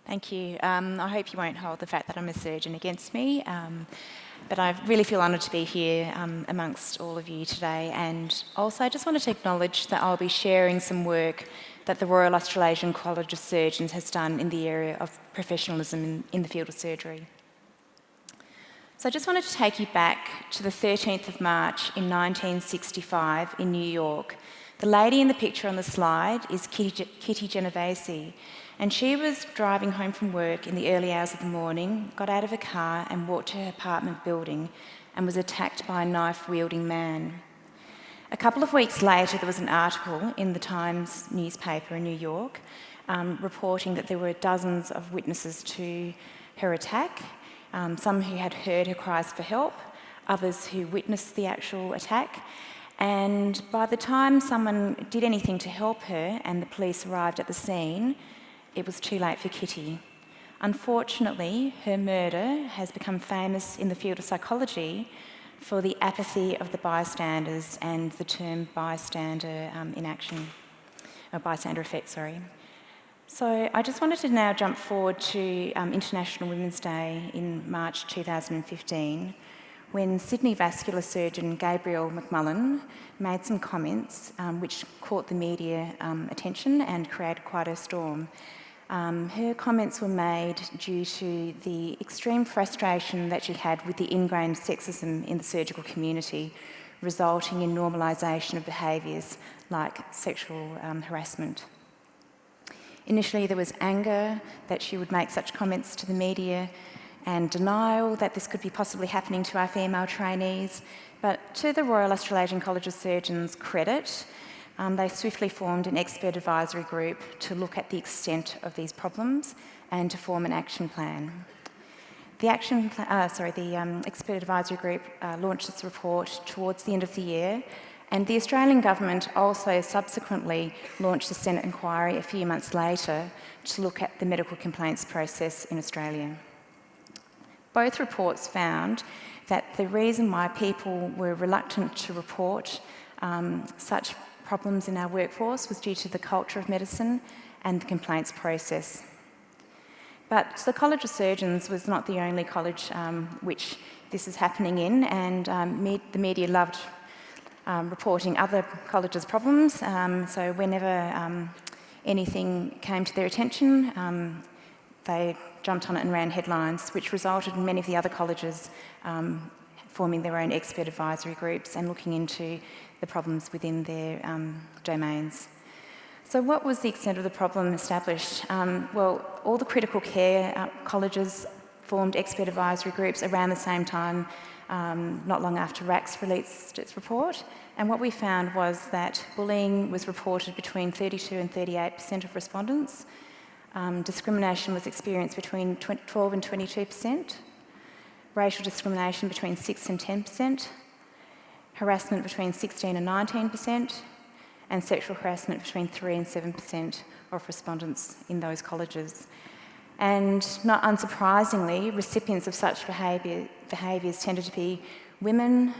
Thank you. I hope you won't hold the fact that I'm a surgeon against me, but I really feel honoured to be here amongst all of you today. And also I just wanted to acknowledge that I'll be sharing some work that the Royal Australasian College of Surgeons has done in the area of professionalism in the field of surgery. So I just wanted to take you back to the 13th of March in 1965 in New York. The lady in the picture on the slide is Kitty Genovese, and she was driving home from work in the early hours of the morning, got out of her car and walked to her apartment building and was attacked by a knife-wielding man. A couple of weeks later, there was an article in the Times newspaper in New York reporting that there were dozens of witnesses to her attack, some who had heard her cries for help, others who witnessed the actual attack. And by the time someone did anything to help her and the police arrived at the scene, it was too late for Kitty. Unfortunately, her murder has become famous in the field of psychology for the apathy of the bystanders and the term bystander inaction, or bystander effect, sorry. So I just wanted to now jump forward to International Women's Day in March 2015, when Sydney vascular surgeon Gabrielle McMullen made some comments which caught the media attention and created quite a storm. Her comments were made due to the extreme frustration that she had with the ingrained sexism in the surgical community, resulting in normalisation of behaviours like sexual harassment. Initially, there was anger that she would make such comments to the media and denial that this could be possibly happening to our female trainees. But to the Royal Australasian College of Surgeons' credit, they swiftly formed an expert advisory group to look at the extent of these problems and to form an action plan. The expert advisory group launched its report towards the end of the year, and the Australian government also subsequently launched a Senate inquiry a few months later to look at the medical complaints process in Australia. Both reports found that the reason why people were reluctant to report such problems in our workforce was due to the culture of medicine and the complaints process. But the College of Surgeons was not the only college which this is happening in, and the media loved reporting other colleges' problems. So whenever anything came to their attention, they jumped on it and ran headlines, which resulted in many of the other colleges forming their own expert advisory groups and looking into the problems within their domains. So what was the extent of the problem established? Well, all the critical care colleges formed expert advisory groups around the same time, not long after RACS released its report. And what we found was that bullying was reported between 32 and 38% of respondents. Discrimination was experienced between 12 and 22%. Racial discrimination between 6 and 10%. Harassment between 16 and 19%. And sexual harassment between 3 and 7% of respondents in those colleges. And not unsurprisingly, recipients of such behaviours tended to be women,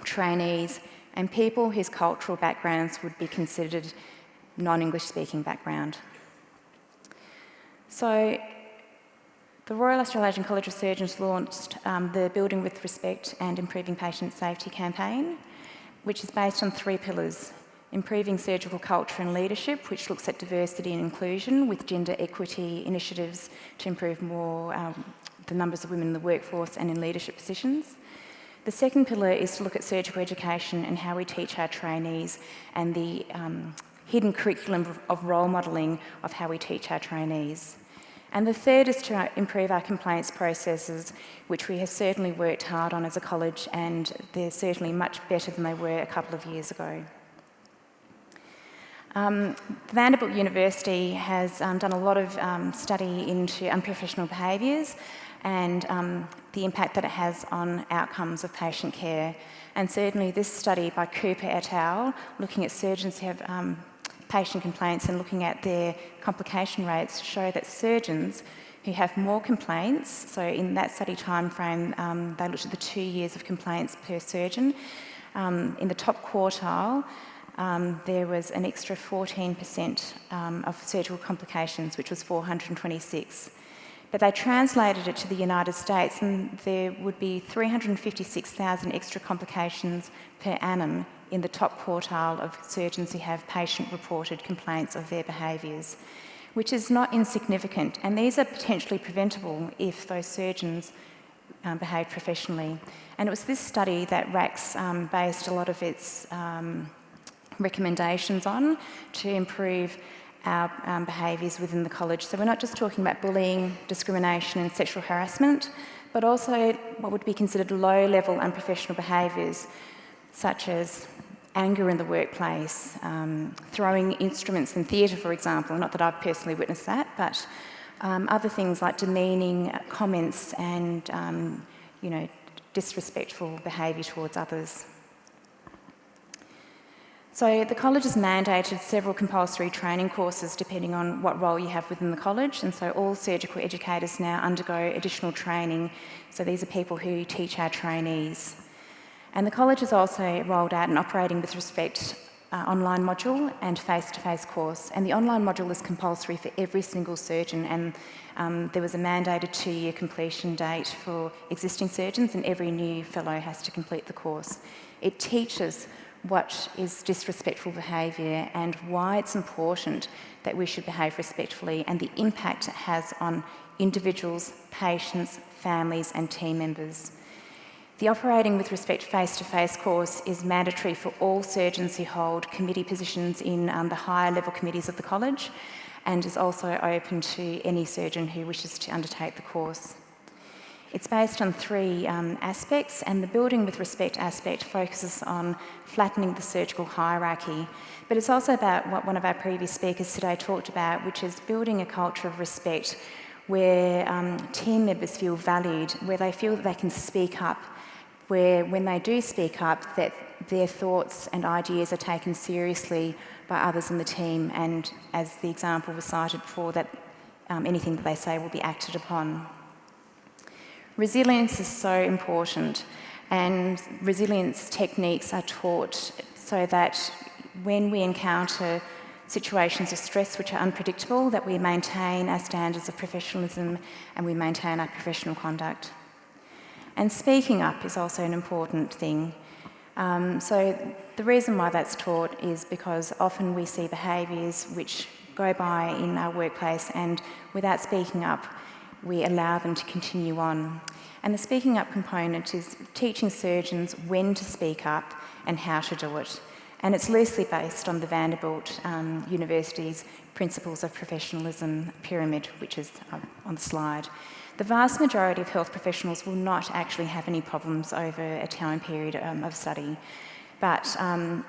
trainees, and people whose cultural backgrounds would be considered non-English speaking background. So the Royal Australasian College of Surgeons launched the Building with Respect and Improving Patient Safety campaign, which is based on 3 pillars: improving surgical culture and leadership, which looks at diversity and inclusion with gender equity initiatives to improve more the numbers of women in the workforce and in leadership positions. The second pillar is to look at surgical education and how we teach our trainees, and the hidden curriculum of role modelling of how we teach our trainees. And the third is to improve our complaints processes, which we have certainly worked hard on as a college, and they're certainly much better than they were a couple of years ago. Vanderbilt University has done a lot of study into unprofessional behaviours and the impact that it has on outcomes of patient care. And certainly this study by Cooper et al., looking at surgeons who have patient complaints and looking at their complication rates, show that surgeons who have more complaints, so in that study timeframe, they looked at the 2 years of complaints per surgeon. In the top quartile, there was an extra 14% of surgical complications, which was 426. But they translated it to the United States, and there would be 356,000 extra complications per annum in the top quartile of surgeons who have patient-reported complaints of their behaviours, which is not insignificant. And these are potentially preventable if those surgeons behave professionally. And it was this study that RACS based a lot of its recommendations on to improve our behaviours within the college. So we're not just talking about bullying, discrimination and sexual harassment, but also what would be considered low-level unprofessional behaviours, such as anger in the workplace, throwing instruments in theatre, for example. Not that I've personally witnessed that, but other things like demeaning comments and disrespectful behaviour towards others. So the college has mandated several compulsory training courses depending on what role you have within the college, and so all surgical educators now undergo additional training. So these are people who teach our trainees. And the college has also rolled out an operating with respect online module and face-to-face course. And the online module is compulsory for every single surgeon, and there was a mandated 2-year completion date for existing surgeons, and every new fellow has to complete the course. It teaches what is disrespectful behaviour and why it's important that we should behave respectfully, and the impact it has on individuals, patients, families and team members. The Operating with Respect face-to-face course is mandatory for all surgeons who hold committee positions in the higher level committees of the college, and is also open to any surgeon who wishes to undertake the course. It's based on 3 aspects, and the Building with Respect aspect focuses on flattening the surgical hierarchy. But it's also about what one of our previous speakers today talked about, which is building a culture of respect where team members feel valued, where they feel that they can speak up, where when they do speak up, that their thoughts and ideas are taken seriously by others in the team, and as the example was cited before, that anything that they say will be acted upon. Resilience is so important, and resilience techniques are taught so that when we encounter situations of stress which are unpredictable, that we maintain our standards of professionalism and we maintain our professional conduct. And speaking up is also an important thing. So the reason why that's taught is because often we see behaviours which go by in our workplace, and without speaking up, we allow them to continue on. And the speaking up component is teaching surgeons when to speak up and how to do it. And it's loosely based on the Vanderbilt University's Principles of Professionalism pyramid, which is on the slide. The vast majority of health professionals will not actually have any problems over a time period of study. But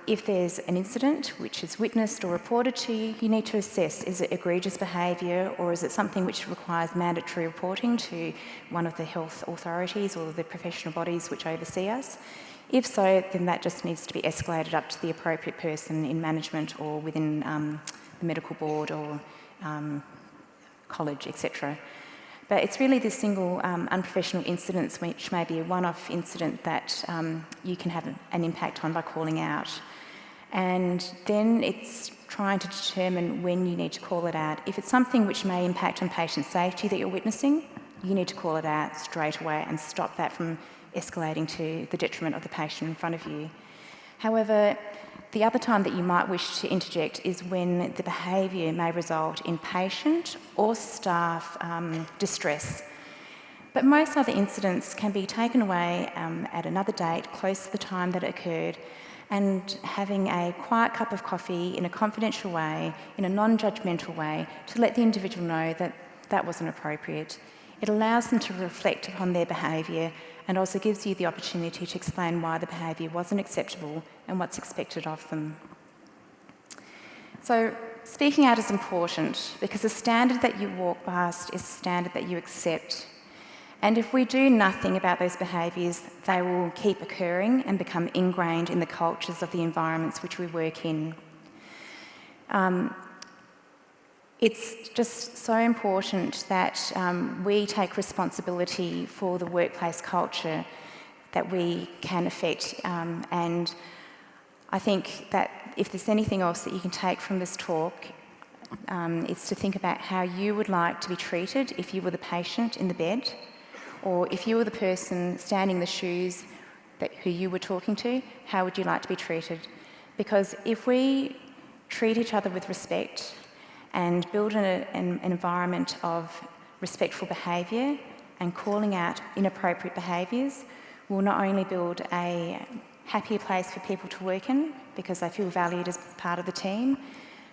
if there's an incident which is witnessed or reported to you, you need to assess, is it egregious behaviour, or is it something which requires mandatory reporting to one of the health authorities or the professional bodies which oversee us? If so, then that just needs to be escalated up to the appropriate person in management or within the medical board or college, etc. But it's really this single unprofessional incidents, which may be a one-off incident, that you can have an impact on by calling out. And then it's trying to determine when you need to call it out. If it's something which may impact on patient safety that you're witnessing, you need to call it out straight away and stop that from escalating to the detriment of the patient in front of you. However, the other time that you might wish to interject is when the behaviour may result in patient or staff distress. But most other incidents can be taken away at another date, close to the time that it occurred, and having a quiet cup of coffee in a confidential way, in a non-judgmental way, to let the individual know that that wasn't appropriate. It allows them to reflect upon their behaviour, and also gives you the opportunity to explain why the behaviour wasn't acceptable and what's expected of them. So speaking out is important, because the standard that you walk past is the standard that you accept. And if we do nothing about those behaviours, they will keep occurring and become ingrained in the cultures of the environments which we work in. It's just so important that we take responsibility for the workplace culture that we can affect. And I think that if there's anything else that you can take from this talk, it's to think about how you would like to be treated if you were the patient in the bed, or if you were the person standing in the shoes who you were talking to, how would you like to be treated? Because if we treat each other with respect and build an environment of respectful behaviour and calling out inappropriate behaviours, we'll not only build a happier place for people to work in because they feel valued as part of the team,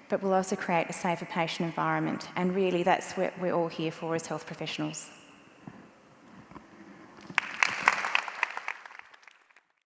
but we'll also create a safer patient environment. And really that's what we're all here for as health professionals.